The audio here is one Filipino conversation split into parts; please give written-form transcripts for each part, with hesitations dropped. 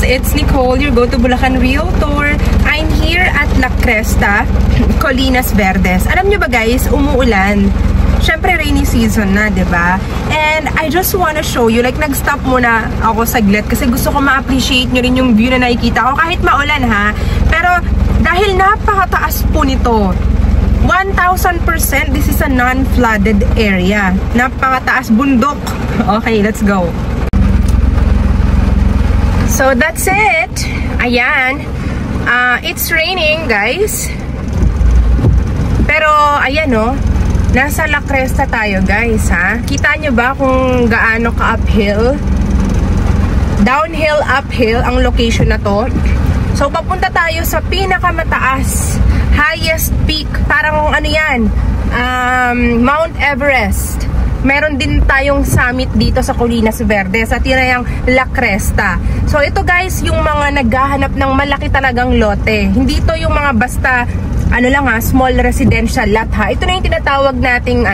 it's Nicole, your go-to Bulacan Realtor. I'm here at La Cresta, Colinas Verdes. Alam nyo ba guys, umuulan. Syempre rainy season na, 'di ba? And I just wanna show you, like nag-stop muna ako saglit kasi gusto ko ma-appreciate nyo rin yung view na nakikita ko kahit maulan ha. Pero dahil napakataas po nito, 1000%, this is a non-flooded area. Napakataas, bundok. Okay, let's go. So that's it. Ayan. It's raining, guys. Pero, ayan o. Nasa La Cresta tayo, guys, ha? Kita nyo ba kung gaano ka-uphill? Downhill, uphill ang location na to. So, papunta tayo sa pinakamataas, highest peak. Parang ano yan, Mount Everest. Meron din tayong summit dito sa Colinas Verdes at yun ay ang La Cresta. So, ito guys, yung mga naghahanap ng malaki talagang lote. Hindi to yung mga basta, ano lang ha, small residential lot ha. Ito na yung tinatawag nating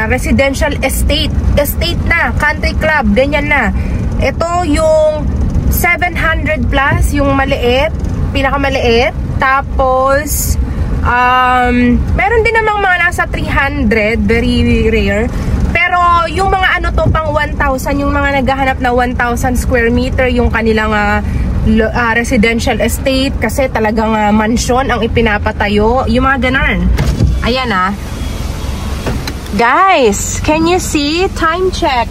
residential estate. Estate na, country club, ganyan na. Ito yung 700 plus, yung maliit, pinakamaliit. Tapos, meron din namang mga nasa 300, very rare. Pero, yung mga ano to, pang 1,000, yung mga naghahanap na 1,000 square meter, yung kanilang residential estate, kasi talagang mansion ang ipinapatayo. Yung mga ganon. Ayan Guys, can you see? Time check.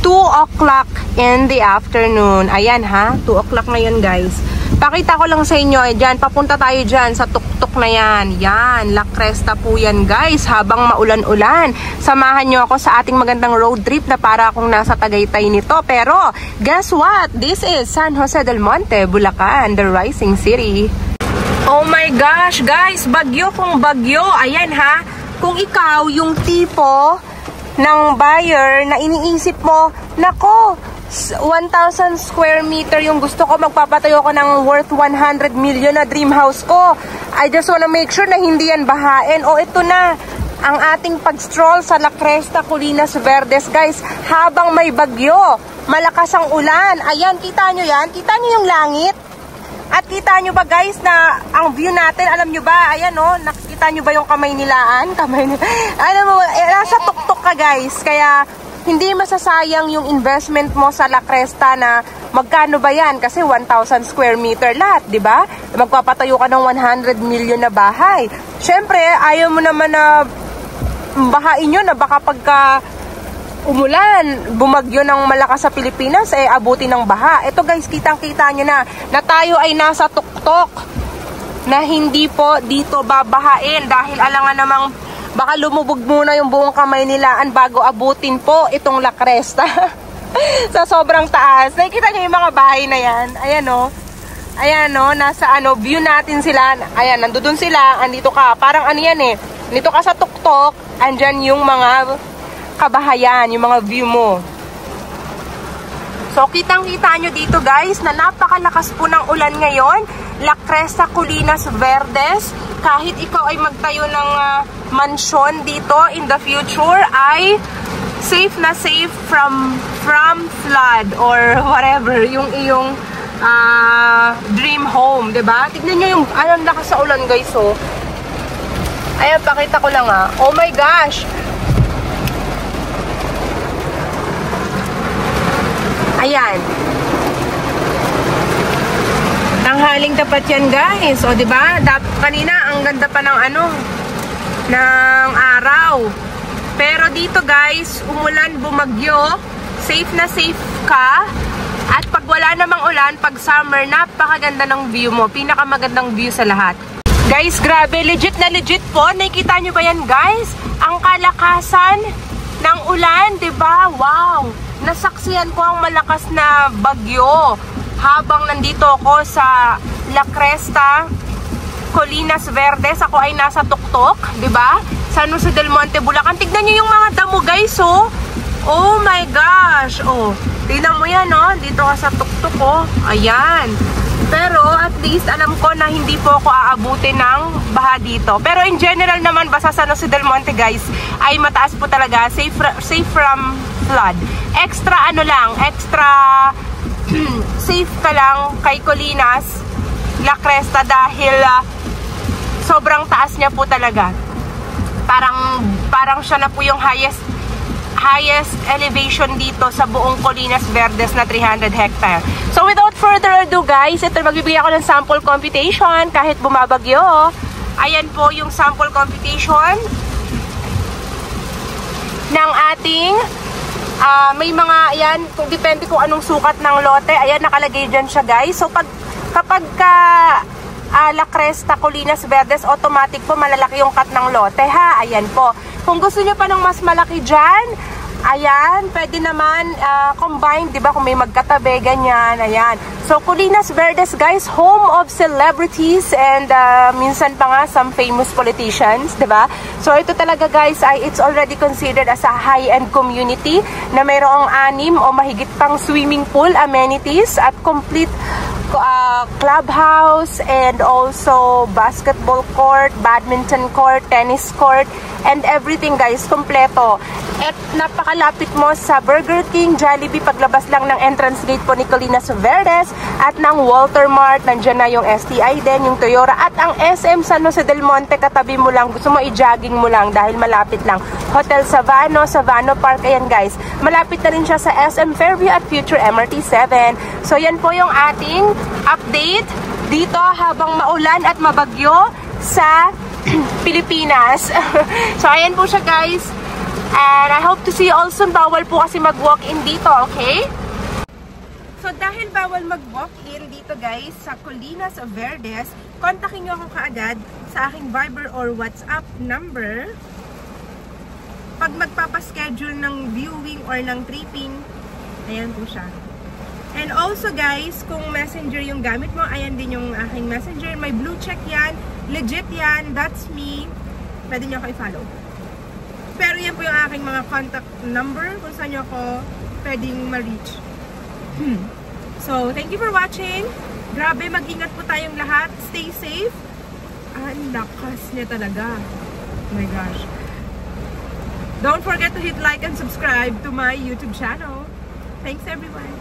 2 o'clock in the afternoon. Ayan ha, 2 o'clock na yun guys. Pakita ko lang sa inyo, dyan, papunta tayo dyan sa tuktok na yan. Yan, La Cresta po yan guys, habang maulan-ulan. Samahan nyo ako sa ating magandang road trip na para akong nasa Tagaytay nito. Pero, guess what? This is San Jose del Monte, Bulacan, the rising city. Oh my gosh, guys, bagyo kung bagyo. Ayan ha, kung ikaw yung tipo ng buyer na iniisip mo, nako, 1,000 square meter yung gusto ko, magpapatayo ko ng worth 100 million na dream house ko. I just wanna make sure na hindi yan bahain. O ito na, ang ating pag-stroll sa La Cresta, Colinas Verdes guys, habang may bagyo, malakas ang ulan. Ayan, kita nyo yan? Kita nyo yung langit? At kita nyo ba guys na ang view natin, alam nyo ba, ayan o, nakikita nyo ba yung kamay nilaan? Alam mo, nasa tuktok ka guys, kaya hindi masasayang yung investment mo sa La Cresta na magkano ba yan? Kasi 1,000 square meter lot, di ba? Magpapatayo ka ng 100 million na bahay. Siyempre, ayaw mo naman na bahain yun na baka pagka umulan, bumagyo ng malakas sa Pilipinas, abuti ng baha. Ito guys, kitang-kita nyo na tayo ay nasa tuktok na hindi po dito babahain dahil alangan namang baka lumubog muna yung buong kamay nilaan bago abutin po itong La Cresta. Sa sobrang taas. Nakikita nyo yung mga bahay na yan. Ayan o. Ayan o, nasa view natin sila. Ayan, nandun sila, andito ka. Parang ano yan dito ka sa tuktok, andyan yung mga kabahayan, yung mga view mo. So, kitang-kita nyo dito guys na napakalakas po ng ulan ngayon. La Cresta, Colinas Verdes. Kahit ikaw ay magtayo ng mansyon dito in the future, ay safe na safe from flood or whatever, yung iyong dream home, 'di ba? Tignan niyo yung anong lakas sa ulan guys, oh. Ayan, pakita ko lang oh my gosh. Ayan. Tanghaling tapat yan guys. O diba? Kanina ang ganda pa ng ng araw. Pero dito guys, umulan, bumagyo, safe na safe ka. At pag wala namang ulan, pag summer, napakaganda ng view mo. Pinakamagandang view sa lahat. Guys, grabe, legit na legit po. Nakikita nyo ba yan guys? Ang kalakasan ng ulan, diba? Wow! Nasaksihan ko ang malakas na bagyo habang nandito ako sa La Cresta, Colinas Verdes. Ako ay nasa tuktok, 'di ba? San Jose del Monte, Bulacan. Tignan niyo yung mga damo, guys, oh. Oh my gosh. Oh, tingnan mo 'yan, oh. Dito ka sa tuktok, oh. Ayan. Pero at least alam ko na hindi po ako aabutin ng baha dito. Pero in general naman, basta San Jose del Monte guys, ay mataas po talaga, safe from flood. Extra extra safe safe ka lang kay Colinas La Cresta dahil sobrang taas niya po talaga. Parang siya na po yung highest elevation dito sa buong Colinas Verdes na 300 hectare. So without further ado guys, ito magbibigay ako ng sample computation kahit bumabagyo. Ayan po yung sample computation ng ating may mga, ayan, depende kung anong sukat ng lote. Ayan, nakalagay dyan siya guys. So kapag La Cresta, Colinas Verdes, automatic po malalaki yung cut ng lote ha. Ayan po. Kung gusto nyo pa ng mas malaki dyan, ayan, pwede naman combined, di ba? Kung may magkatabi, ganyan, ayan. So, Colinas Verdes, guys, home of celebrities and minsan pa nga some famous politicians, di ba? So, ito talaga, guys, it's already considered as a high-end community na mayroong 6 o mahigit pang swimming pool amenities at complete clubhouse and also basketball court, badminton court, tennis court, and everything guys, kompleto. At napakalapit mo sa Burger King, Jollibee, paglabas lang ng entrance gate po ni Colinas Verdes at ng Walter Mart, nandiyan na yung STI din, yung Toyota at ang SM San Jose del Monte, katabi mo lang, gusto mo i-jogging mo lang dahil malapit lang. Hotel Savano Park, ayan guys, malapit na rin siya sa SM Fairview at Future MRT 7. So yan po yung ating update dito habang maulan at mabagyo sa Pilipinas. So ayan po siya guys, and I hope to see you all soon. Bawal po kasi mag-walk-in dito, okay? So dahil bawal mag-walk-in dito guys sa Colinas Verdes, kontakin nyo ako kaagad sa aking Viber or WhatsApp number pag magpapaschedule ng viewing or ng tripping. Ayan po siya. And also guys, kung messenger yung gamit mo, ayan din yung aking messenger. May blue check yan. Legit yan. That's me. Pwede nyo ako i-follow. Pero yan po yung aking mga contact number kung saan nyo ako pwedeng ma-reach. So, thank you for watching. Grabe, mag-ingat po tayong lahat. Stay safe. Ang lakas niya talaga. Oh my gosh. Don't forget to hit like and subscribe to my YouTube channel. Thanks everyone.